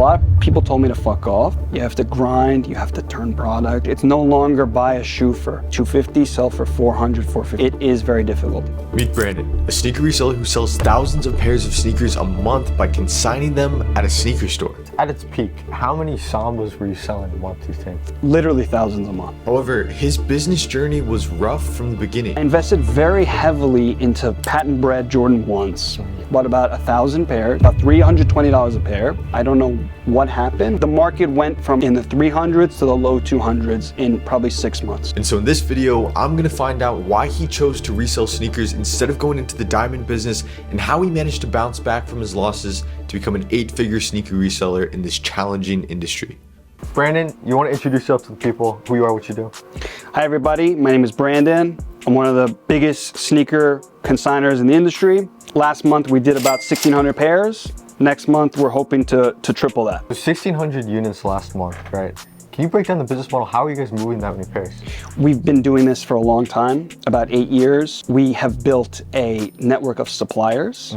lot of people told me to fuck off. You have to grind, you have to turn product. It's no longer buy a shoe for $250, sell for $400, $450. It is very difficult. Meet Brandon, a sneaker reseller who sells thousands of pairs of sneakers a month by consigning them at a sneaker store. At its peak, how many Sambas were you selling a month, do you think? Literally thousands a month. However, his business journey was rough from the beginning. I invested very heavily into patent bred Jordan 1s. Bought about 1,000 pairs, about $320 a pair. I don't know what happened. The market went from in the 300s to the low 200s in probably 6 months. And so in this video, I'm gonna find out why he chose to resell sneakers instead of going into the diamond business and how he managed to bounce back from his losses to become an 8-figure sneaker reseller in this challenging industry. Brandon, you want to introduce yourself to the people, who you are, what you do? Hi everybody, my name is Brandon. I'm one of the biggest sneaker consignors in the industry. Last month we did about 1,600 pairs. Next month we're hoping to triple that. 1,600 units last month, right? Can you break down the business model? How are you guys moving that many pairs? We've been doing this for a long time, about 8 years. We have built a network of suppliers,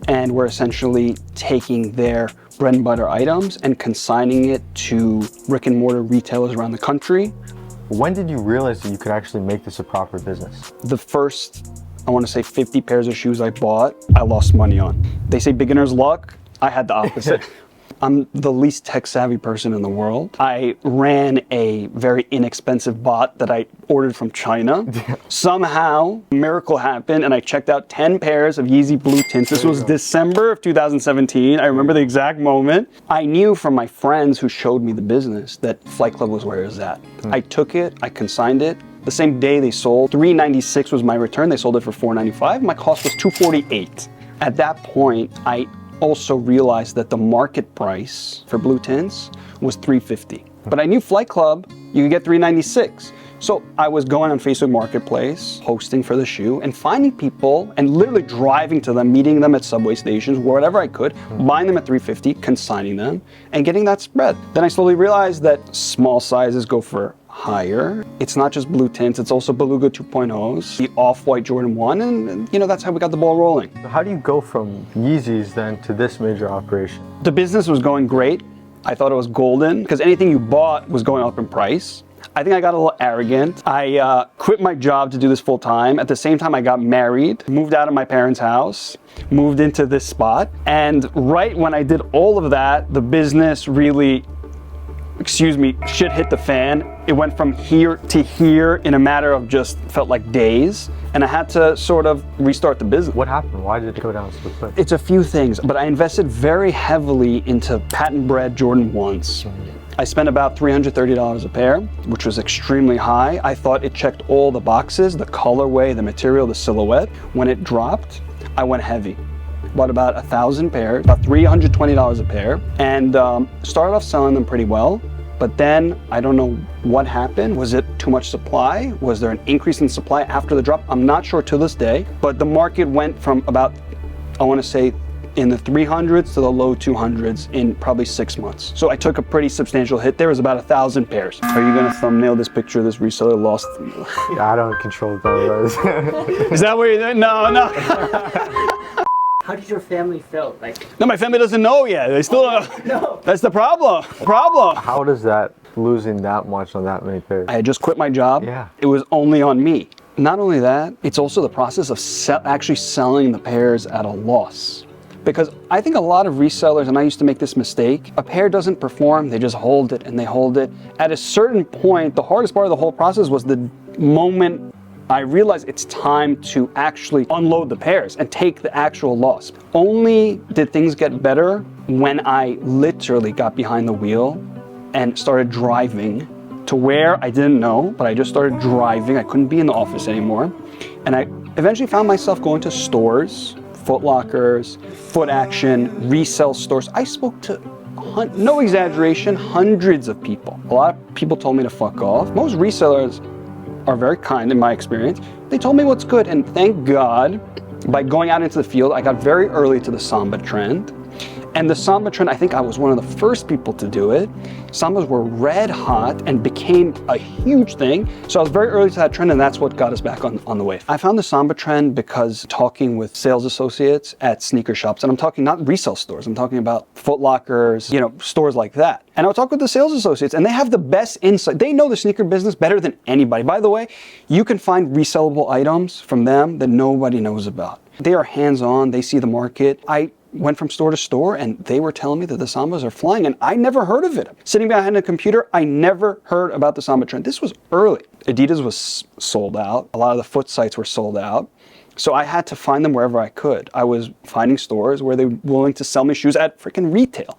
and we're essentially taking their bread and butter items and consigning it to brick and mortar retailers around the country. When did you realize that you could actually make this a proper business? The first, I want to say 50 pairs of shoes I bought, I lost money on. They say beginner's luck. I had the opposite. I'm the least tech savvy person in the world. I ran a very inexpensive bot that I ordered from China. Somehow, a miracle happened and I checked out 10 pairs of Yeezy blue tints. This was December of 2017. I remember the exact moment. I knew from my friends who showed me the business that Flight Club was where it was at. I took it, I consigned it. The same day they sold, $396 was my return. They sold it for $495. My cost was $248. At that point, I also realized that the market price for blue tints was $350. But I knew Flight Club, you could get $396. So I was going on Facebook Marketplace, posting for the shoe, and finding people and literally driving to them, meeting them at subway stations, wherever I could, buying them at $350, consigning them, and getting that spread. Then I slowly realized that small sizes go for higher. It's not just blue tints, it's also Beluga 2.0s, the off-white Jordan 1, and that's how we got the ball rolling. How do you go from Yeezys then to this major operation? The business was going great. I thought it was golden because anything you bought was going up in price. I think I got a little arrogant. I quit my job to do this full time. At the same time, I got married, moved out of my parents' house, moved into this spot. And right when I did all of that, the business really, shit hit the fan. It went from here to here in a matter of just felt like days. And I had to sort of restart the business. What happened? Why did it go down so quick? It's a few things, but I invested very heavily into patent bred Jordan 1s. I spent about $330 a pair, which was extremely high. I thought it checked all the boxes, the colorway, the material, the silhouette. When it dropped, I went heavy. Bought about 1,000 pairs, about $320 a pair, and started off selling them pretty well. But then I don't know what happened. Was it too much supply? Was there an increase in supply after the drop? I'm not sure to this day, but the market went from about, I want to say, in the 300s to the low 200s in probably 6 months. So I took a pretty substantial hit. There was about 1,000 pairs. Are you gonna thumbnail this picture of this reseller lost? I don't control those. Is that what you're doing? No. How did your family feel? No, my family doesn't know yet. They still don't know. No. That's the problem. How does that, losing that much on that many pairs? I had just quit my job. Yeah. It was only on me. Not only that, it's also the process of actually selling the pairs at a loss. Because I think a lot of resellers, and I used to make this mistake, a pair doesn't perform, they just hold it and they hold it. At a certain point, the hardest part of the whole process was the moment I realized it's time to actually unload the pairs and take the actual loss. Only did things get better when I literally got behind the wheel and started driving to where I didn't know, but I just started driving. I couldn't be in the office anymore. And I eventually found myself going to stores, Foot Lockers, Foot Action, resale stores. I spoke to, no exaggeration, hundreds of people. A lot of people told me to fuck off. Most resellers are very kind in my experience. They told me what's good, and thank God, by going out into the field, I got very early to the Samba trend. And the Samba trend, I think I was one of the first people to do it. Sambas were red hot and became a huge thing. So I was very early to that trend, and that's what got us back on the wave. I found the Samba trend because talking with sales associates at sneaker shops, and I'm talking not resale stores, I'm talking about Foot Lockers, stores like that. And I would talk with the sales associates, and they have the best insight. They know the sneaker business better than anybody. By the way, you can find resellable items from them that nobody knows about. They are hands-on, they see the market. I went from store to store and they were telling me that the Sambas are flying, and I never heard of it. Sitting behind a computer, I never heard about the Samba trend. This was early. Adidas was sold out. A lot of the foot sites were sold out. So I had to find them wherever I could. I was finding stores where they were willing to sell me shoes at freaking retail.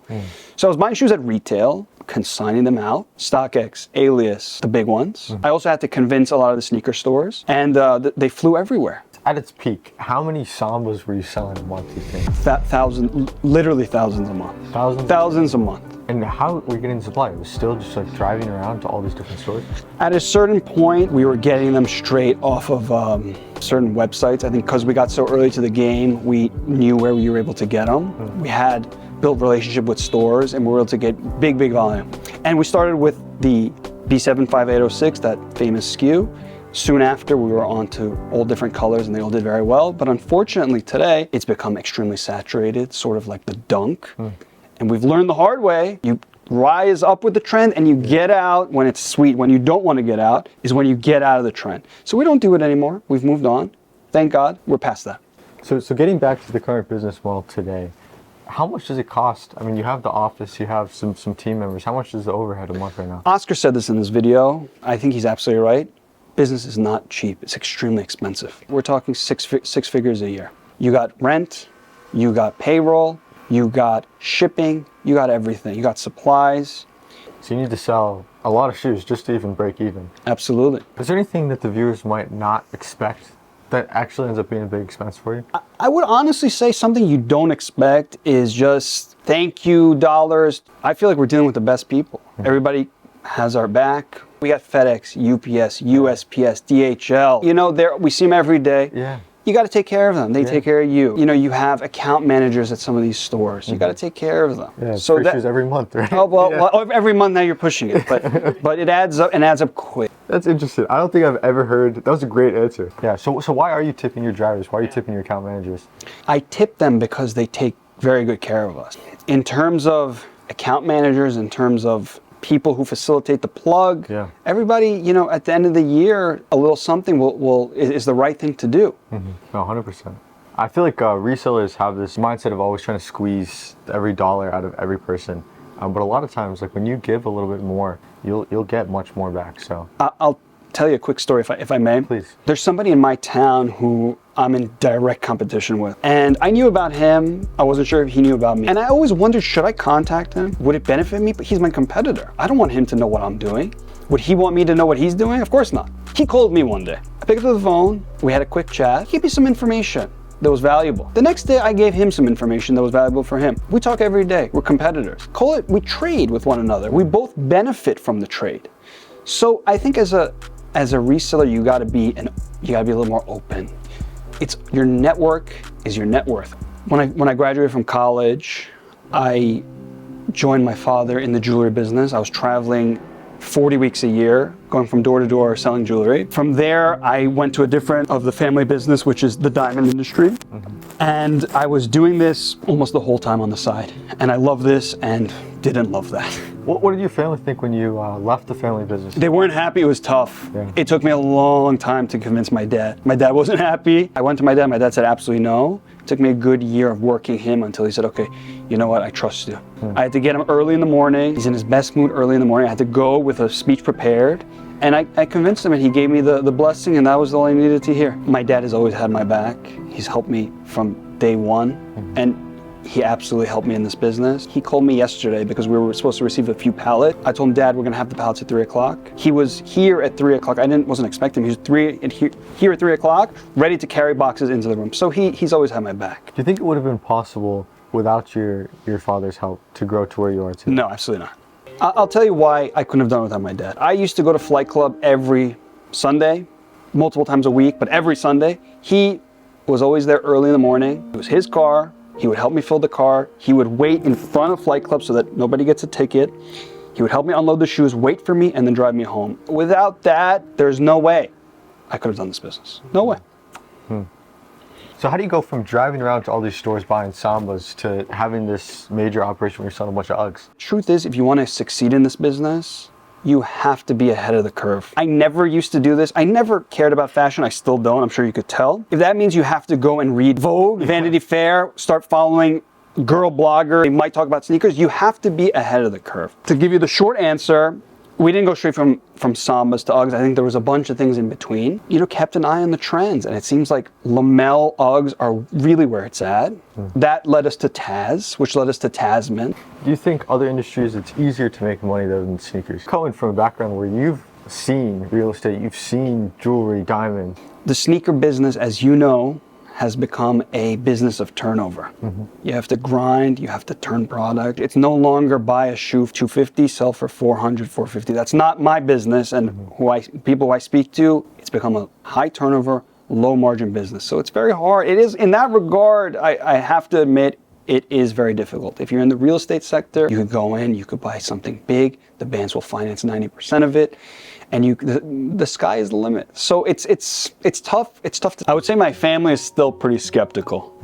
So I was buying shoes at retail, consigning them out. StockX, Alias, the big ones. I also had to convince a lot of the sneaker stores, and they flew everywhere. At its peak, how many Sambas were you selling a month, do you think? Literally thousands a month. Thousands? Thousands a month. And how were you getting the supply? It was still just like driving around to all these different stores? At a certain point, we were getting them straight off of certain websites. I think because we got so early to the game, we knew where we were able to get them. We had built relationship with stores, and we were able to get big volume. And we started with the B75806, that famous SKU. Soon after, we were on to all different colors, and they all did very well. But unfortunately today, it's become extremely saturated, sort of like the Dunk. And we've learned the hard way. You rise up with the trend and you get out when it's sweet. When you don't want to get out is when you get out of the trend. So we don't do it anymore. We've moved on. Thank God, we're past that. So getting back to the current business model today, how much does it cost? I mean, you have the office, you have some team members. How much is the overhead a month right now? Oscar said this in this video. I think he's absolutely right. Business is not cheap. It's extremely expensive. We're talking six figures a year. You got rent, you got payroll, you got shipping, you got everything. You got supplies. So you need to sell a lot of shoes just to even break even. Absolutely. Is there anything that the viewers might not expect that actually ends up being a big expense for you? I would honestly say something you don't expect is just thank you dollars. I feel like we're dealing with the best people. Everybody has our back. We got FedEx, UPS, USPS, DHL. We see them every day. Yeah. You got to take care of them. They take care of you. You have account managers at some of these stores. You got to take care of them. Yeah, so shoes every month, right? Oh, well, every month now you're pushing it, but it adds up and adds up quick. That's interesting. I don't think I've ever heard. That was a great answer. Yeah. So why are you tipping your drivers? Why are you tipping your account managers? I tip them because they take very good care of us. In terms of account managers, in terms of people who facilitate the plug, everybody, at the end of the year, a little something is the right thing to do. No, 100%. I feel like resellers have this mindset of always trying to squeeze every dollar out of every person. But a lot of times, like when you give a little bit more, you'll get much more back. So I'll tell you a quick story if I may. Please. There's somebody in my town who I'm in direct competition with. And I knew about him. I wasn't sure if he knew about me. And I always wondered, should I contact him? Would it benefit me? But he's my competitor. I don't want him to know what I'm doing. Would he want me to know what he's doing? Of course not. He called me one day. I picked up the phone. We had a quick chat. He gave me some information that was valuable. The next day, I gave him some information that was valuable for him. We talk every day. We're competitors. We trade with one another. We both benefit from the trade. So I think as a reseller, you gotta be a little more open. It's your network is your net worth. When I graduated from college, I joined my father in the jewelry business. I was traveling 40 weeks a year, going from door to door selling jewelry. From there, I went to a different of the family business, which is the diamond industry. And I was doing this almost the whole time on the side. And I love this and didn't love that. What did your family think when you left the family business? They weren't happy. It was tough. Yeah. It took me a long time to convince my dad. My dad wasn't happy. I went to my dad. My dad said absolutely no. It took me a good year of working him until he said, okay, you know what? I trust you. I had to get him early in the morning. He's in his best mood early in the morning. I had to go with a speech prepared. And I convinced him, and he gave me the blessing, and that was all I needed to hear. My dad has always had my back. He's helped me from day one. And he absolutely helped me in this business. He called me yesterday because we were supposed to receive a few pallets. I told him, Dad, we're gonna have the pallets at 3 o'clock. He was here at 3 o'clock. I wasn't expecting him. He was here at 3 o'clock, ready to carry boxes into the room. So he's always had my back. Do you think it would have been possible without your father's help to grow to where you are today? No, absolutely not. I'll tell you why I couldn't have done it without my dad. I used to go to Flight Club every Sunday, multiple times a week, but every Sunday. He was always there early in the morning. It was his car. He would help me fill the car. He would wait in front of Flight Club so that nobody gets a ticket. He would help me unload the shoes, wait for me, and then drive me home. Without that, there's no way I could have done this business. No way. So how do you go from driving around to all these stores buying Sambas to having this major operation where you're selling a bunch of Uggs? Truth is, if you want to succeed in this business, you have to be ahead of the curve. I never used to do this. I never cared about fashion. I still don't. I'm sure you could tell. If that means you have to go and read Vogue, Vanity Fair, start following girl blogger, they might talk about sneakers, you have to be ahead of the curve. To give you the short answer, we didn't go straight from Sambas to Uggs. I think there was a bunch of things in between. Kept an eye on the trends, and it seems like Lamel Uggs are really where it's at. That led us to Taz, which led us to Tasman. Do you think other industries it's easier to make money than sneakers? Coming from a background where you've seen real estate, you've seen jewelry, diamonds. The sneaker business, as you know, has become a business of turnover. You have to grind, you have to turn product. It's no longer buy a shoe for $250, sell for $400, $450. That's not my business, and people who I speak to, it's become a high turnover, low margin business. So it's very hard. It is, in that regard, I have to admit, it is very difficult. If you're in the real estate sector, you could go in, you could buy something big, the banks will finance 90% of it, and the sky is the limit. So it's tough. It's tough. I would say my family is still pretty skeptical.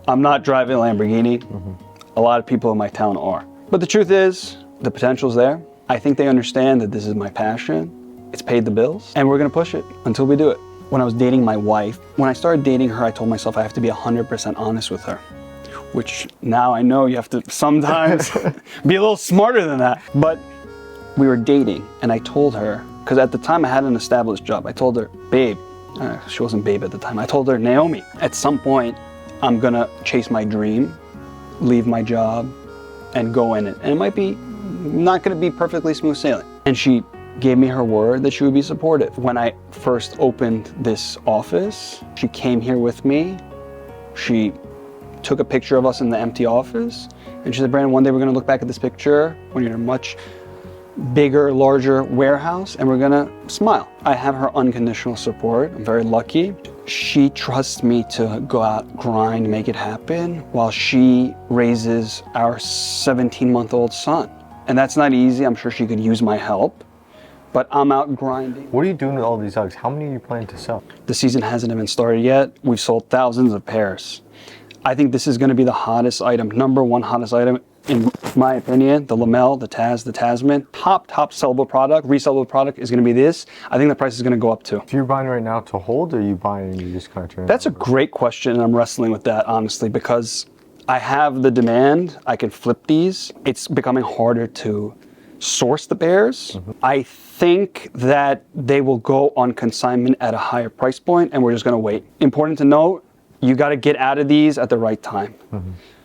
I'm not driving a Lamborghini. A lot of people in my town are. But the truth is, the potential's there. I think they understand that this is my passion. It's paid the bills, and we're gonna push it until we do it. When I was dating my wife, when I started dating her, I told myself I have to be 100% honest with her, which now I know you have to sometimes be a little smarter than that. But we were dating, and I told her, because at the time I had an established job, I told her, babe, she wasn't babe at the time, I told her, Naomi, at some point I'm gonna chase my dream, leave my job, and go in it. And it might be not gonna be perfectly smooth sailing. And she gave me her word that she would be supportive. When I first opened this office, she came here with me. She took a picture of us in the empty office, and she said, Brandon, one day we're gonna look back at this picture when you're in a much bigger, larger warehouse, and we're gonna smile. I have her unconditional support. I'm very lucky. She trusts me to go out, grind, make it happen, while she raises our 17-month-old son. And that's not easy. I'm sure she could use my help, but I'm out grinding. What are you doing with all these Uggs? How many are you planning to sell? The season hasn't even started yet. We've sold thousands of pairs. I think this is gonna be the hottest item, number one hottest item, in my opinion. The Lamel, the Taz, the Tasman. Top sellable product, resellable product is gonna be this. I think the price is gonna go up too. If you're buying right now to hold, or are you buying and you just kind of turn it That's a over? great question, and I'm wrestling with that, honestly, because I have the demand. I can flip these. It's becoming harder to source the pairs. I think that they will go on consignment at a higher price point, and we're just gonna wait. Important to note, you gotta get out of these at the right time.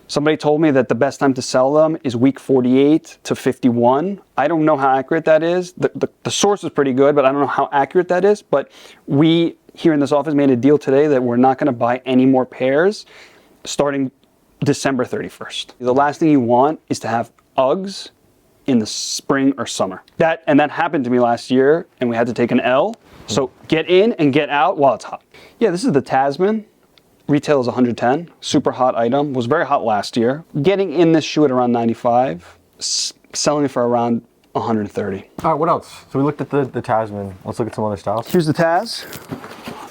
Somebody told me that the best time to sell them is week 48 to 51. I don't know how accurate that is. The source is pretty good, but I don't know how accurate that is. But we here in this office made a deal today that we're not gonna buy any more pairs starting December 31st. The last thing you want is to have Uggs in the spring or summer. That happened to me last year, and we had to take an L. So get in and get out while it's hot. Yeah, this is the Tasman. Retail is 110, super hot item, was very hot last year. Getting in this shoe at around 95, selling it for around 130. All right, what else? So we looked at the Tasman. Let's look at some other styles. Here's the Taz.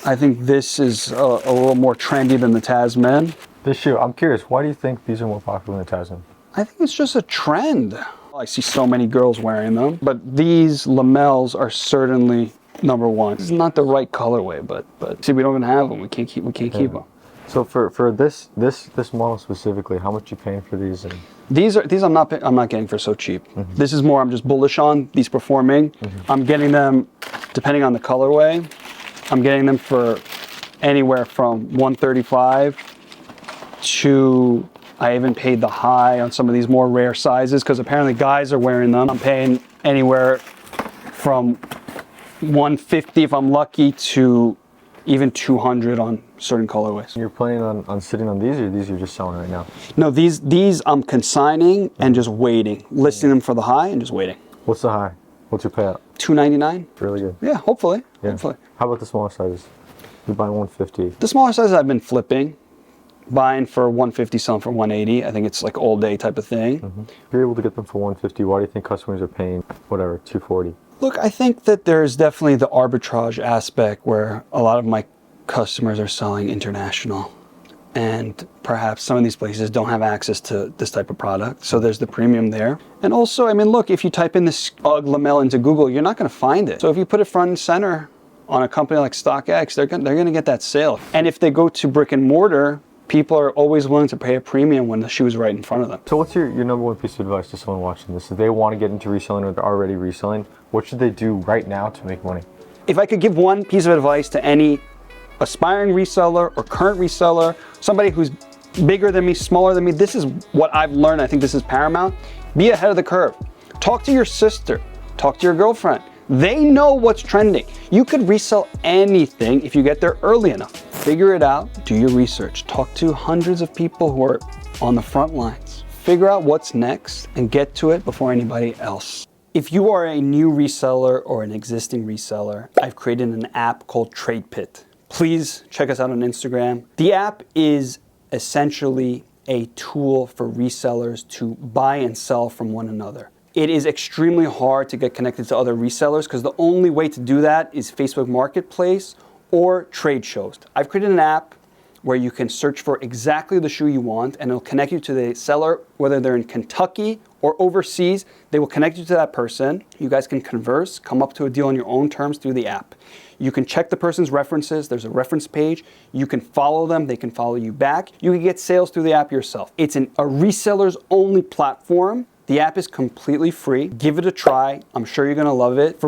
I think this is a little more trendy than the Tasman. This shoe, I'm curious, why do you think these are more popular than the Tasman? I think it's just a trend. I see so many girls wearing them, but these lamels are certainly number one. This is not the right colorway, but see, we don't even have them. We can't keep them. So for this model specifically, how much are you paying for these? And These I'm not getting for so cheap. This is more I'm just bullish on. These performing. I'm getting them, depending on the colorway, I'm getting them for anywhere from 135 to, I even paid the high on some of these more rare sizes because apparently guys are wearing them. I'm paying anywhere from 150 if I'm lucky to even 200 on certain colorways. you're planning on sitting on these, or these you're just selling right now? No, these I'm consigning and just waiting, listing them for the high and just waiting. What's the high? What's your payout? $299. Really good. Yeah, hopefully. Yeah. Hopefully. How about the smaller sizes? You're buying 150. The smaller sizes I've been flipping. buying for 150, selling for 180. I think it's like all day type of thing. If you're able to get them for 150, why do you think customers are paying whatever 240? Look, I think that there's definitely the arbitrage aspect where a lot of my customers are selling international, and perhaps some of these places don't have access to this type of product. So there's the premium there. And also, I mean, look, if you type in this UGG lamel into Google, you're not going to find it. So if you put it front and center on a company like StockX, they're going to get that sale. And if they go to brick and mortar, people are always willing to pay a premium when the shoe is right in front of them. So what's your number one piece of advice to someone watching this? If they want to get into reselling or they're already reselling, what should they do right now to make money? If I could give one piece of advice to any aspiring reseller or current reseller, somebody who's bigger than me, smaller than me, this is what I've learned. I think this is paramount. Be ahead of the curve. Talk to your sister, talk to your girlfriend. They know what's trending. You could resell anything if you get there early enough. Figure it out, do your research. Talk to hundreds of people who are on the front lines. Figure out what's next and get to it before anybody else. If you are a new reseller or an existing reseller, I've created an app called TradePit. Please check us out on Instagram. The app is essentially a tool for resellers to buy and sell from one another. It is extremely hard to get connected to other resellers because the only way to do that is Facebook Marketplace or trade shows. I've created an app where you can search for exactly the shoe you want, and it'll connect you to the seller, whether they're in Kentucky or overseas. They will connect you to that person. You guys can converse, come up to a deal on your own terms through the app. You can check the person's references. There's a reference page. You can follow them. They can follow you back. You can get sales through the app yourself. It's a resellers only platform. The app is completely free. Give it a try. I'm sure you're gonna love it.